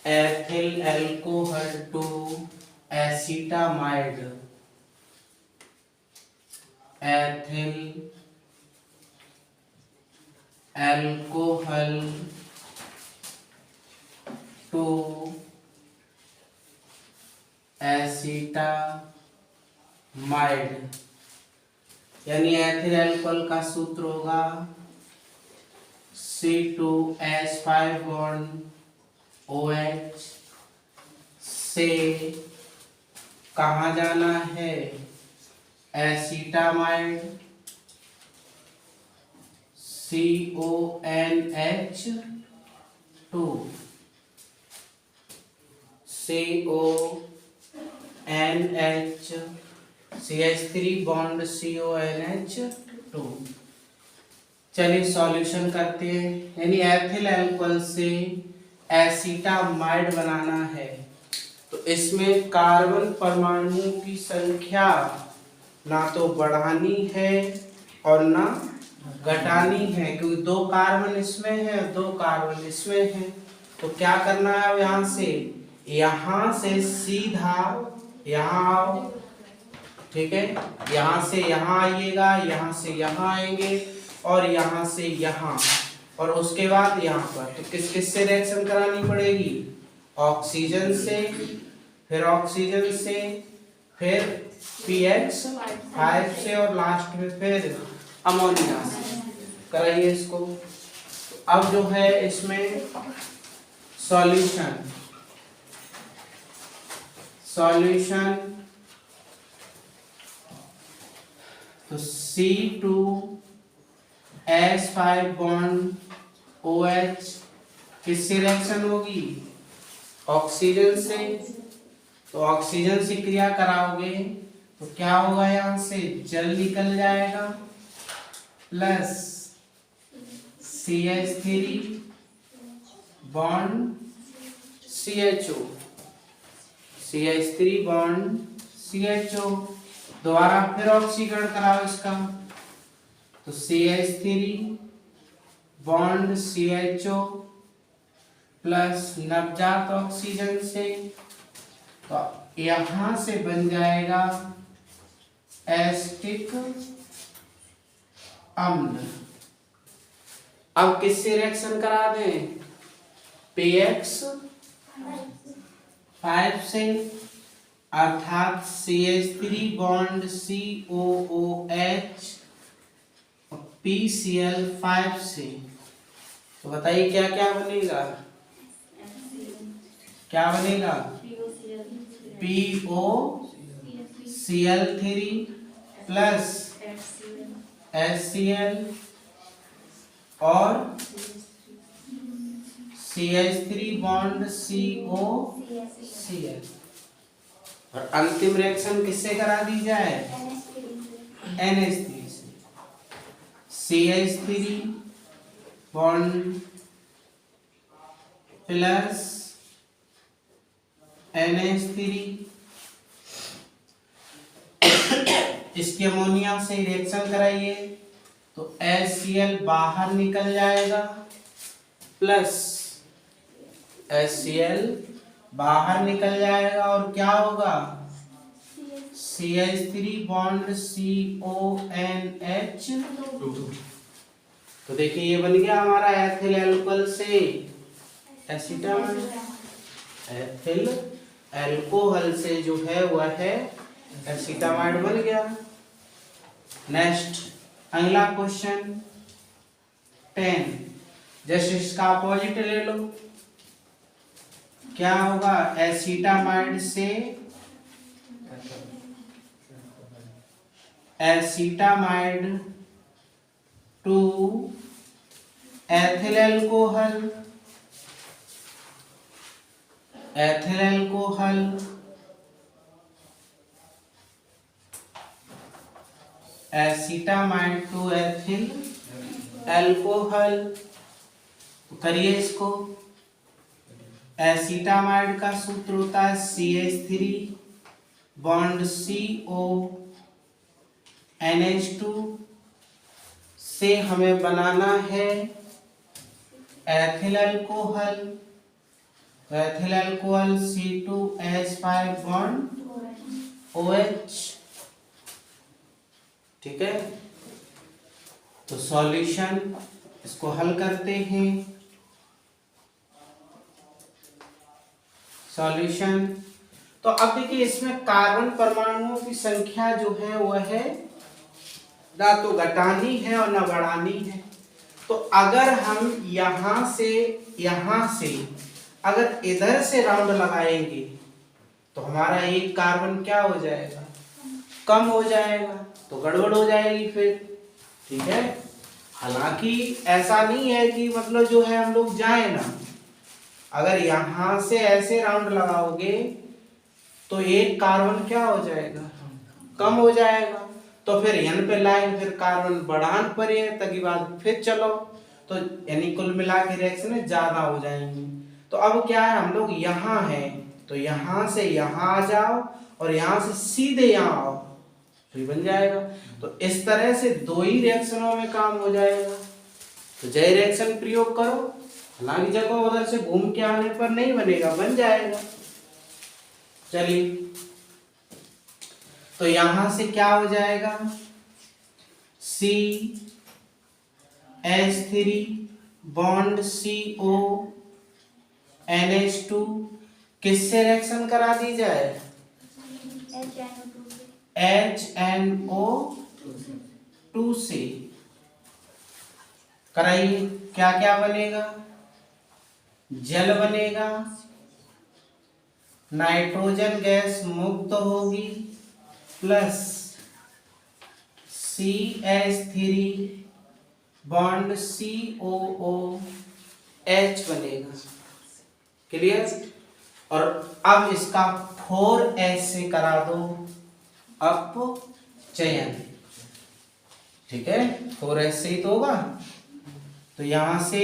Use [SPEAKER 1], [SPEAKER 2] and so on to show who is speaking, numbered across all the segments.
[SPEAKER 1] Ethyl alcohol to acetamide, ethyl alcohol to acetamide, यानी ethyl alcohol का सूत्र होगा C2H5 बॉन्ड OH से कहाँ जाना है, acetamide CONH2, CONH CH3 bond CONH2। चलिए सॉल्यूशन करते हैं। यानी एथिल अल्कोहल से एसिटामाइड बनाना है तो इसमें कार्बन परमाणुओं की संख्या ना तो बढ़ानी है और ना घटानी है, क्योंकि 2 कार्बन इसमें है और 2 कार्बन इसमें है। तो क्या करना है, अब यहाँ से सीधा यहाँ आओ, ठीक है, यहाँ से यहाँ आइएगा, यहाँ से यहाँ आएंगे और यहाँ से यहाँ, और उसके बाद यहाँ पर। तो किस किस से रिएक्शन करानी पड़ेगी, ऑक्सीजन से, फिर ऑक्सीजन से, फिर PX5 से और लास्ट में फिर अमोनिया से कराइए इसको। अब जो है इसमें सॉल्यूशन तो C2H5 बॉन्ड OH किससे रिएक्शन होगी, ऑक्सीजन से। तो ऑक्सीजन से क्रिया कराओगे तो क्या होगा, यहाँ से जल निकल जाएगा plus CH3 bond CHO, CH3 bond CHO। दोबारा फिर ऑक्सीकरण कराओ इसका, तो CH3 बॉन्ड CHO प्लस नवजात ऑक्सीजन से, तो यहां से बन जाएगा एसिटिक अम्ल। अब किससे रिएक्शन करा दें, PX5 से, अर्थात CH3 बॉन्ड COOH PCl5 से। तो बताइए क्या क्या बनेगा, क्या बनेगा, POCl3 प्लस HCl और CH3 बॉन्ड COCl। और अंतिम रिएक्शन किससे करा दी जाए, NH3 से। CH3 बॉन्ड प्लस NH3, इसके अमोनिया से रिएक्शन कराइए तो HCl बाहर निकल जाएगा प्लस HCl बाहर निकल जाएगा और क्या होगा, CH3 बॉन्ड CONH2। तो देखिए ये बन गया हमारा एथिल अल्कोहल से एसिटामाइड। एथिल अल्कोहल से जो है वह है एसिटामाइड बन गया। नेक्स्ट अगला क्वेश्चन 10, जैसे इसका अपोजिट ले लो, क्या होगा, एसिटामाइड से acetamide to ethyl alcohol, ethyl alcohol acetamide to ethyl alcohol. करिए इसको, एसिटामाइड का सूत्र होता है CH3 बॉन्ड CONH2 से हमें बनाना है ethyl alcohol, ethyl alcohol C2H5 bond OH। ठीक है, तो सॉल्यूशन इसको हल करते हैं। सॉल्यूशन, तो अब देखिए इसमें कार्बन परमाणुओं की संख्या जो है वह है ना तो घटानी है और ना बढ़ानी है। तो अगर हम यहां से अगर इधर से राउंड लगाएंगे तो हमारा एक कार्बन क्या हो जाएगा, कम हो जाएगा, तो गड़बड़ हो जाएगी फिर। ठीक है, हालांकि ऐसा नहीं है कि मतलब जो है हम लोग जाए ना, अगर यहां से ऐसे राउंड लगाओगे तो एक कार्बन क्या हो जाएगा, कम हो जाएगा। तो फिर n पे लाइन, फिर कार्बन बढ़ान पर है तकी बात, फिर चलो तो यानी कुल मिला के रिएक्शन ज्यादा हो जाएंगी। तो अब क्या है, हम लोग यहाँ हैं तो यहाँ से यहाँ आ जाओ और यहाँ से सीधे यहाँ आओ तो बन जाएगा। तो इस तरह से दो ही रिएक्शनों में काम हो जाएगा। तो जय रिएक्शन प्रयोग करो, हालांकि जगह उधर से घूम के आने पर नहीं बनेगा, बन जाएगा। चलिए, तो यहां से क्या हो जाएगा, CH3 बॉन्ड CO NH2 किससे रिएक्शन करा दी जाए, HNO2 से कराइए। क्या क्या बनेगा, जल बनेगा, नाइट्रोजन गैस मुक्त होगी, प्लस CH3 बॉन्ड COOH बनेगा। क्लियर। और अब इसका 4H से करा दो अपचयन। ठीक है, 4H से ही तो होगा। तो यहां से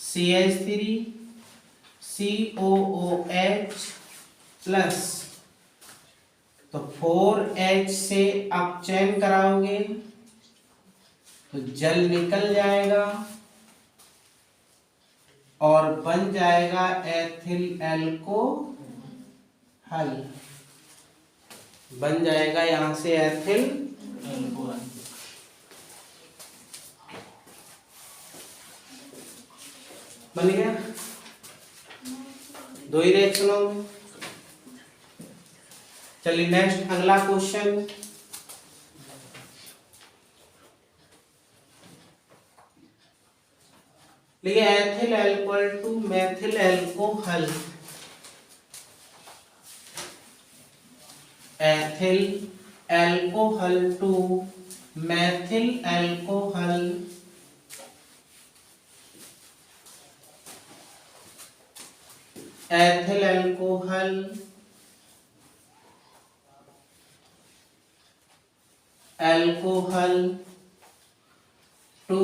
[SPEAKER 1] CH3 COOH प्लस, तो 4H से अपचयन कराओगे तो जल निकल जाएगा और बन जाएगा एथिल एल्कोहल। बन जाएगा यहां से एथिल एल्कोहल। बन गया दो ही रिएक्शनों में। चलिए नेक्स्ट अगला क्वेश्चन, लिखिए ethyl alcohol to methyl alcohol. Ethyl alcohol to methyl alcohol ethyl alcohol alcohol to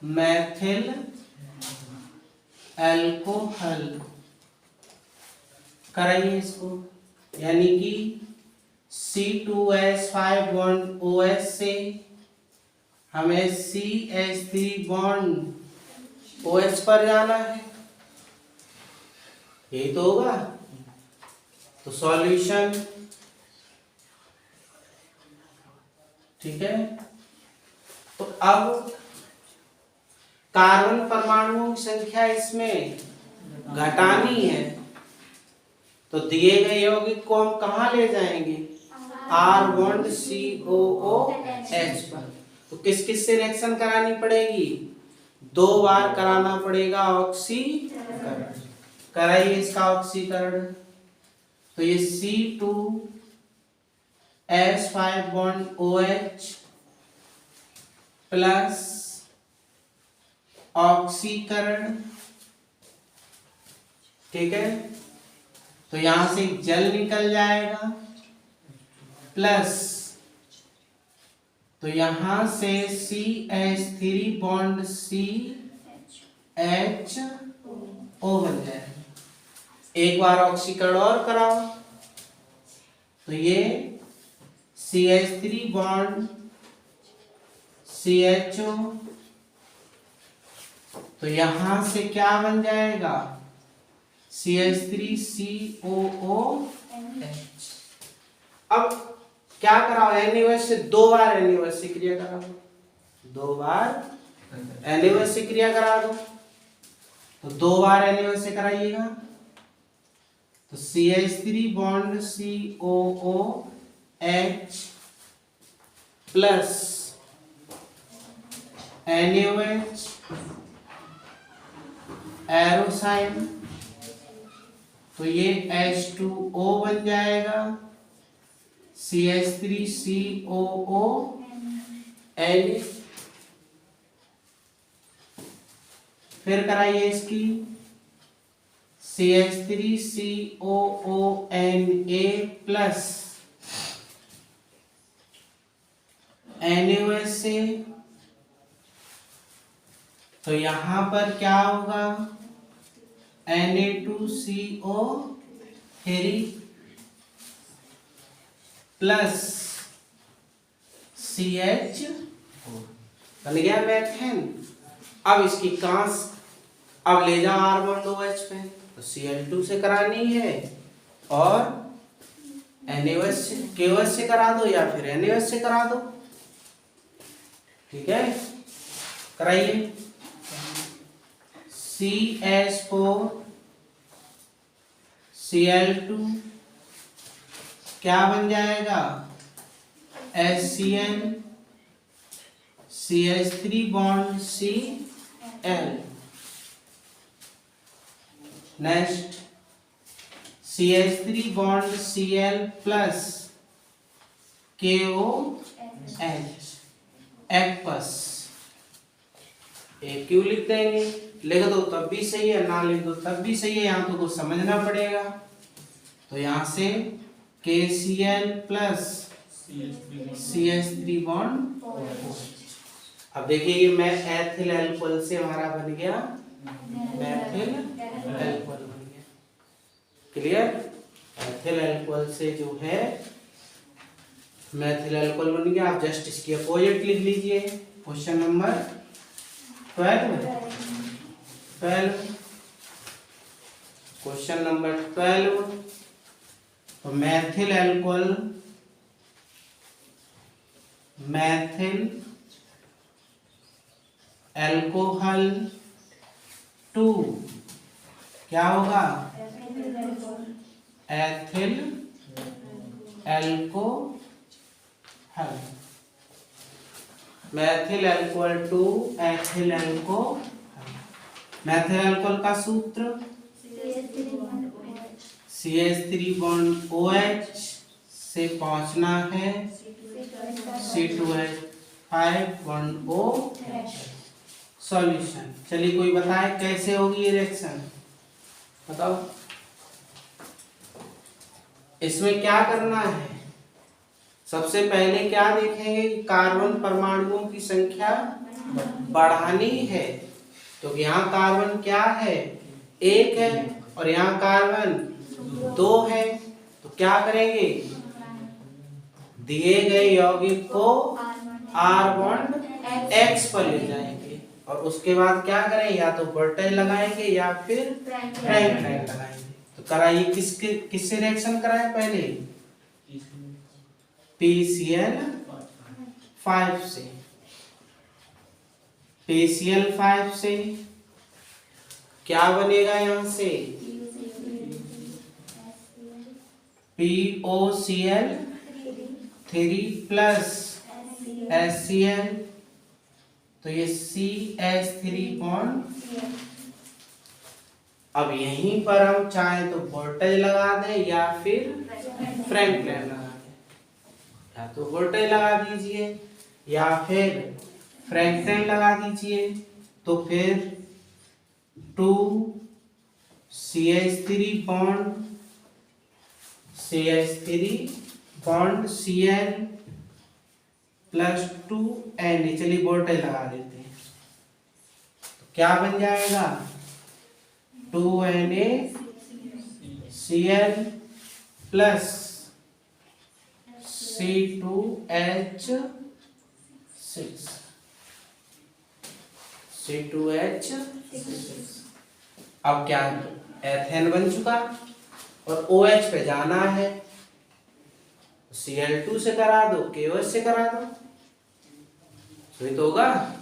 [SPEAKER 1] methyl alcohol कराइए इसको, यानी कि C2H5 बॉन्ड OH से हमें CH3 बॉन्ड OH पर जाना है, यही तो होगा। तो सॉल्यूशन, ठीक है। तो अब कार्बन परमाणुओं की संख्या इसमें घटानी है, तो दिए गए यौगिक को हम कहाँ ले जाएंगे, R बॉन्ड COOH पर। तो किस किस से रिएक्शन करानी पड़ेगी, 2 बार कराना पड़ेगा ऑक्सीकरण। कराइए इसका ऑक्सीकरण। तो ये C2H5 बॉन्ड OH प्लस ऑक्सीकरण, ठीक है। तो यहां से जल निकल जाएगा, प्लस तो यहां से CH3 बॉन्ड CHO बन जाएगा। एक बार ऑक्सीकरण और कराओ, तो ये CH3 बॉन्ड CHO, तो तो यहां से क्या बन जाएगा, CH3COOH। अब क्या कराओ, NaOH से 2 बार NaOH से क्रिया करा दो, 2 बार NaOH से क्रिया करा दो। तो 2 बार NaOH से कराइएगा तो CH3 bond COOH plus NaOH arrow sign, तो ये H2O बन जाएगा, CH3COON। फिर कराइए इसकी CH3COONA प्लस NaOH से, तो यहां पर क्या होगा, Na2CO3 प्लस CH बन गया मेथेन। अब इसकी कांस अब ले जाओ R बॉन्ड OH पे, तो Cl2 से करानी है और NaOH से, KOH से करा दो या फिर NaOH से करा दो, ठीक है, कराइए। CH4 Cl2 क्या बन जाएगा, HCl CH3 bond Cl। Next CH3 bond Cl plus KOH aqueous. एक क्यों लिख देंगे, लिख दो तब भी सही है, ना लिख दो तब भी सही है, यहाँ तो कुछ समझना पड़ेगा। तो यहाँ से KCl प्लस CH3 बॉन्ड। अब देखिए ये मैं एथिल एल्कोहल से हमारा बन गया मेथिल एल्कोहल बन गया, क्लियर। एथिल एल्कोहल से जो है मेथिल एल्कोहल बन गया। आप जस्ट इसकी अपोजिट लिख लीजिए, क्वेश्चन नंबर 12। क्वेश्चन नंबर 12, तो मेथिल एल्कोहल, मेथिल एल्कोहल 2 क्या होगा, ethyl alcohol. Methyl alcohol 2 ethyl alcohol. Methyl alcohol का सूत्र CH3 बॉन्ड OH से पहुंचना है C2H5 बॉन्ड OH। सॉल्यूशन, चलिए कोई बताए कैसे होगी ये रिएक्शन, बताओ। इसमें क्या करना है, सबसे पहले क्या देखेंगे कि कार्बन परमाणुओं की संख्या बढ़ानी है। तो यहाँ कार्बन क्या है, 1 है और यहाँ कार्बन 2 है। तो क्या करेंगे, दिए गए यौगिक को R बॉन्ड X पर ले जाएंगे और उसके बाद क्या करें, या तो वोल्टेज लगाएंगे या फिर फ्रैंकलाइन लगाएंगे। तो कराइए, किससे रिएक्शन कराएं, पहले PCl5 से। PCl5 से क्या बनेगा, यहां से POCl3 प्लस HCl, तो ये CH3 बॉन्ड। अब यहीं पर हम चाहे तो वोल्टेज लगा दें या फिर फ्रैंकलाइन लगा दें, या तो वोल्टेज लगा दीजिए या फिर फ्रैंकलाइन लगा दीजिए। तो फिर 2 CH3 bond Cl plus 2 Na, चलिए वोल्टेज लगा देते हैं। तो क्या बन जाएगा, 2NaCl प्लस C2H6 C2H। अब क्या एथेन बन चुका और OH पे जाना है, Cl2 से करा दो, KOH से करा दो, तो होगा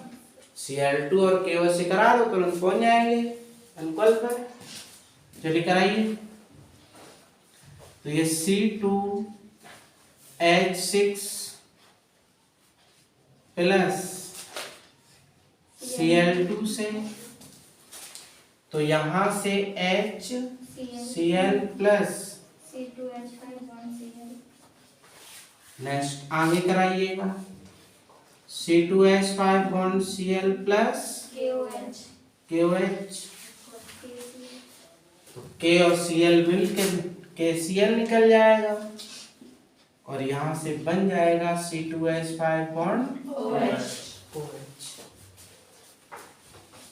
[SPEAKER 1] Cl2 और KOH से करा दो तुरंत पहुंच जाएंगे अल्कोहल पर। चलिए कराइए। तो ये C2H6 प्लस Cl2 से, तो यहां से HCl प्लस नेक्स्ट आगे कराइएगा C2H5 bond Cl plus KOH, तो K और Cl मिलकर KCl निकल जाएगा और यहां से बन जाएगा C2H5 बॉन्ड OH।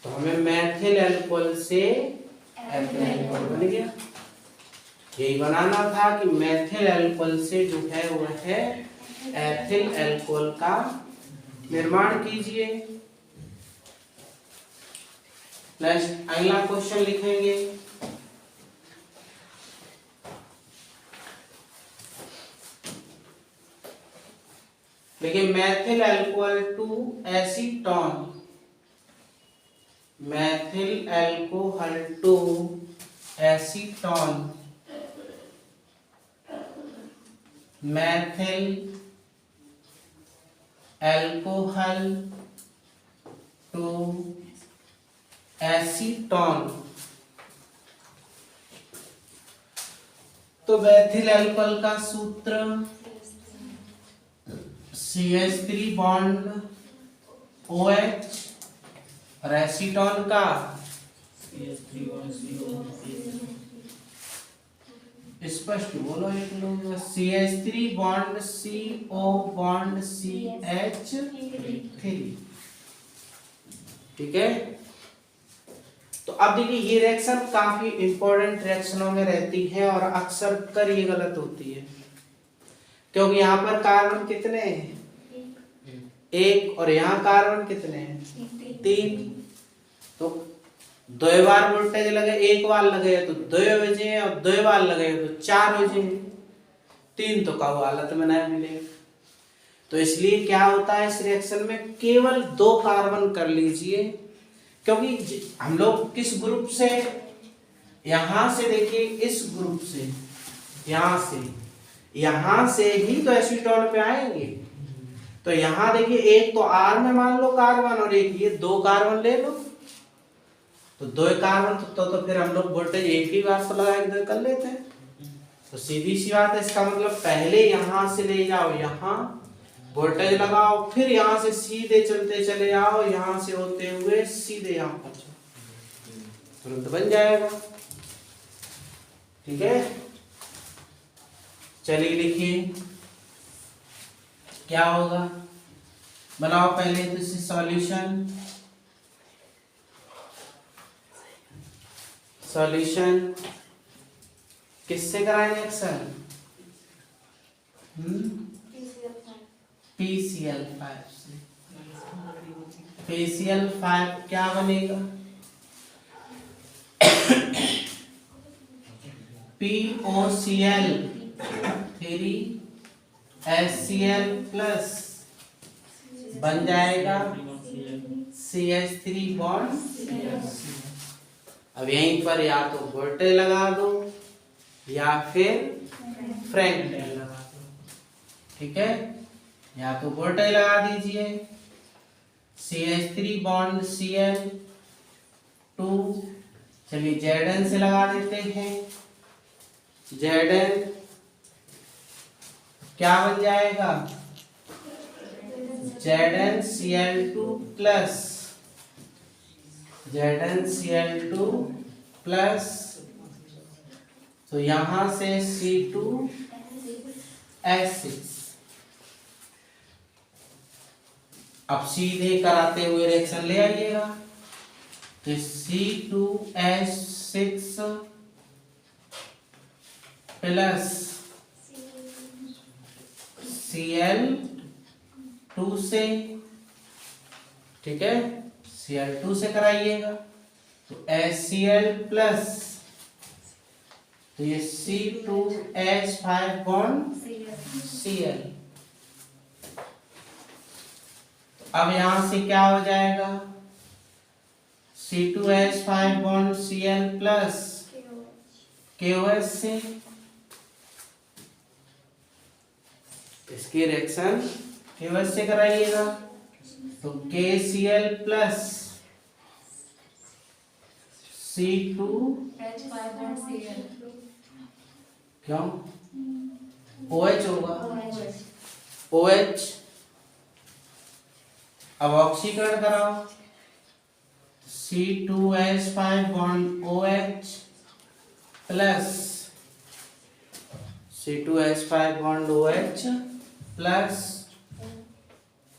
[SPEAKER 1] तो हमें मैथिल अल्कोहल से एथिल अल्कोहल बन गया। यही बनाना था कि मैथिल अल्कोहल से जो है वह है एथिल अल्कोहल का निर्माण कीजिए। नेक्स्ट अगला क्वेश्चन लिखेंगे। देखिए methyl alcohol to acetone, methyl alcohol to acetone, methyl alcohol to acetone. तो मैथिल अल्कोहल का सूत्र CH3 बॉन्ड OH और एसीटोन का स्पष्ट बोलो एक लोग, CH3 bond CO bond CH3। ठीक है। तो अब देखिए ये रिएक्शन काफी इंपॉर्टेंट रिएक्शनों में रहती है और अक्सर कर ये गलत होती है, क्योंकि यहाँ पर कार्बन कितने हैं, एक, और यहाँ कार्बन कितने हैं, 3। तो 2 बार वोल्टेज लगे, 1 बार लगे तो 2 बजे और 2 बार लगे तो 4 बजे, 3 तो काऊ हालत में नहीं मिलेगा। तो इसलिए क्या होता है इस रिएक्शन में केवल 2 कार्बन कर लीजिए, क्योंकि हम लोग किस ग्रुप से, यहां से देखिए इस ग्रुप से, यहां से ही तो एसीटोन पे आएंगे। तो यहां देखिए एक तो R में मान लो कार्बन और एक ये 2 कार्बन ले लो, तो 2 कार्बन तो फिर हम लोग वोल्टेज एक ही बार से लगा कर लेते हैं। तो सीधी सी बात है, इसका मतलब पहले यहां से ले जाओ, यहां वोल्टेज लगाओ, फिर यहां से सीधे चलते चले आओ, यहां से होते हुए सीधे यहां पहुंचो, तुरंत बन जाएगा। ठीक है, चलिए लिखिए क्या होगा, बनाओ पहले तो इसे सॉल्यूशन। सॉल्यूशन किससे कराएं रिएक्शन, PCl5 से। PCl5 क्या बनेगा, POCl3 HCl प्लस बन जाएगा CH3 बॉन्ड। अब यहीं पर या तो वोल्टेज लगा दो या फिर फ्रैंकलिन लगा दो। ठीक है, या तो वोल्टेज लगा दीजिए, CH3 बॉन्ड Cl2, चलिए Zn से लगा देते हैं, Zn क्या बन जाएगा, ZnCl2 प्लस ZnCl2 प्लस, तो यहां से C2H6। अब सीधे कराते हुए रिएक्शन ले आइएगा, तो C2H6 प्लस Cl2 से, ठीक है, Cl2 से कराइएगा तो HCl प्लस, तो ये C2H5 बॉन्ड Cl। अब यहां से क्या हो जाएगा, C2H5 bond Cl plus KOH से, इसकी रिएक्शन KOH से कराइएगा तो KCl plus C2H5 bond Cl, क्यों OH होगा, OH। अब ऑक्सीकरण कराओ, C2H5 bond OH plus C2H5 bond OH plus,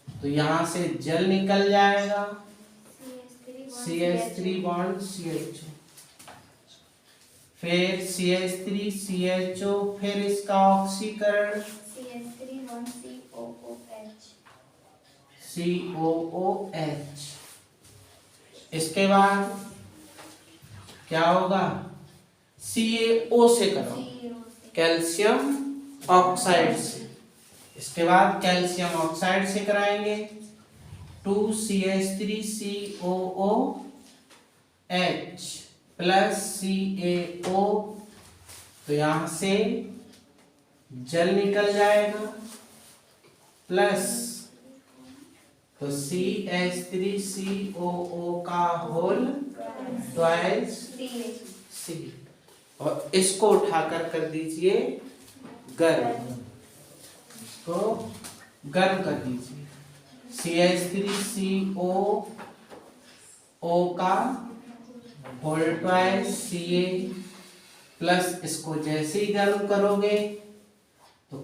[SPEAKER 1] तो यहां से जल निकल जाएगा CH3 बॉन्ड CHO, फिर CH3 CHO, फिर इसका ऑक्सीकरण CH3 बॉन्ड COOH। इसके बाद क्या होगा, CaO से करो, कैल्शियम ऑक्साइड से। इसके बाद कैल्शियम ऑक्साइड से कराएंगे 2CH3COOH प्लस CaO, तो यहां से जल निकल जाएगा प्लस, तो CH3COO का होल ट्वाइस C, और इसको उठाकर कर दीजिए गर्म, इसको गर्म कर दीजिए। CH3COO का होल ट्वाइस Ca प्लस, इसको जैसे ही गर्म करोगे तो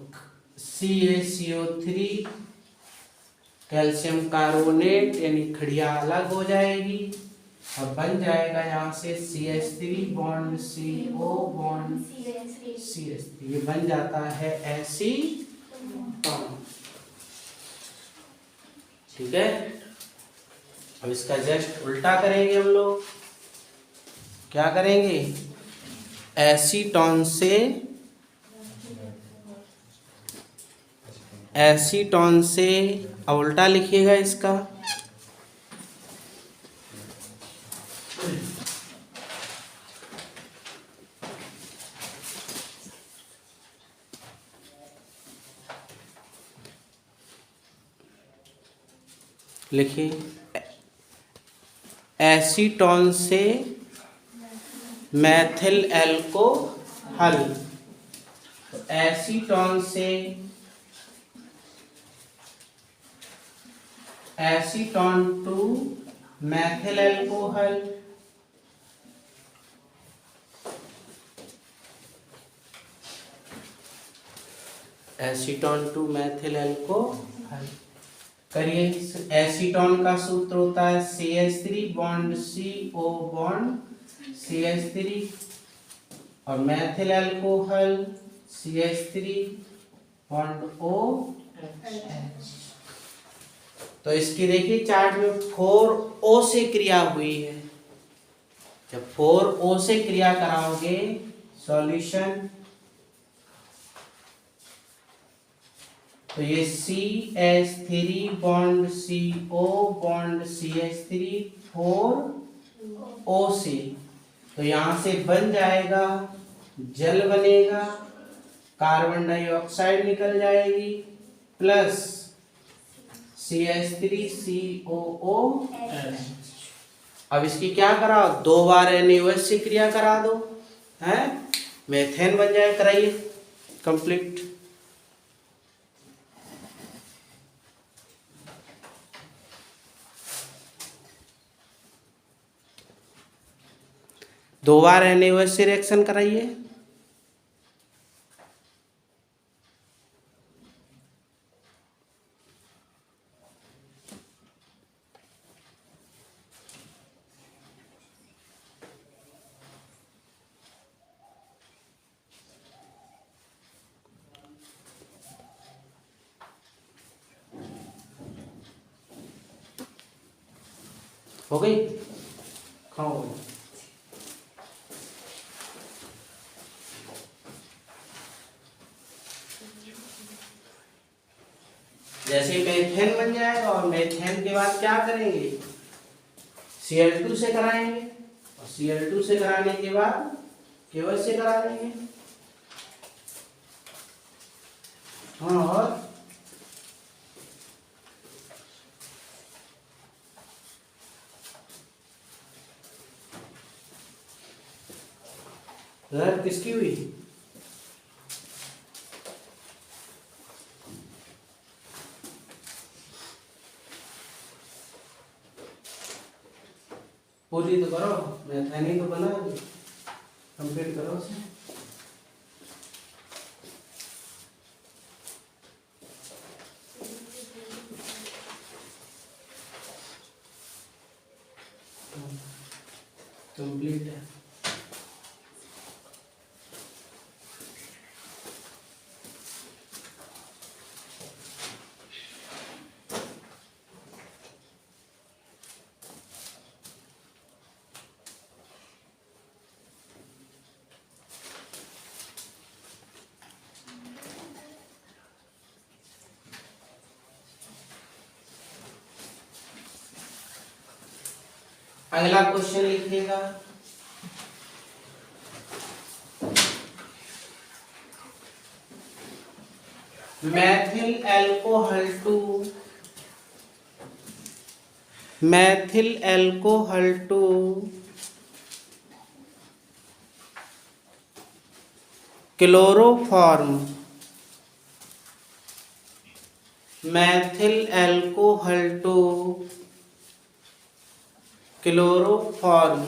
[SPEAKER 1] CaCO3 कैल्शियम कार्बोनेट यानी खड़िया अलग हो जाएगी और बन जाएगा यहाँ से CH3 bond CO bond CH3, ये बन जाता है एसीटोन। ठीक है, अब इसका जस्ट उल्टा करेंगे हम लोग, क्या करेंगे, एसीटोन से अब उल्टा लिखिएगा इसका, लिखिए एसीटोन से मैथिल एल्कोहल, तो एसीटोन से acetone to methyl alcohol, acetone to methyl alcohol करिए। एसीटोन का सूत्र होता है CH3 bond CO bond CH3 और Maithil alcohol CH3 bond OH। तो इसकी देखिए चार्ट में 4O से क्रिया हुई है, जब 4O से क्रिया कराओगे सॉल्यूशन, तो ये CH3 bond CO bond CH3 4O से, तो यहां से बन जाएगा, जल बनेगा, कार्बन डाइऑक्साइड निकल जाएगी प्लस CH3COOH। अब इसकी क्या कराओ, 2 बार NaOH से क्रिया करा दो, है मेथेन बन जाए, कराइए कंप्लीट। दो बार NaOH से रिएक्शन कराइए, हो गई, खाओ। जैसे मेथेन बन जाएगा और मेथेन के बाद क्या करेंगे, Cl2 से कराएंगे और Cl2 से कराने के बाद KOH से करा देंगे। हाँ, और घर किसकी हुई? पूरी तो करो, मैथेन तो बना, कंप्लीट करो उसे। कंप्लीट है। अगला क्वेश्चन लिखिएगा, methyl alcohol to chloroform, methyl alcohol to chloroform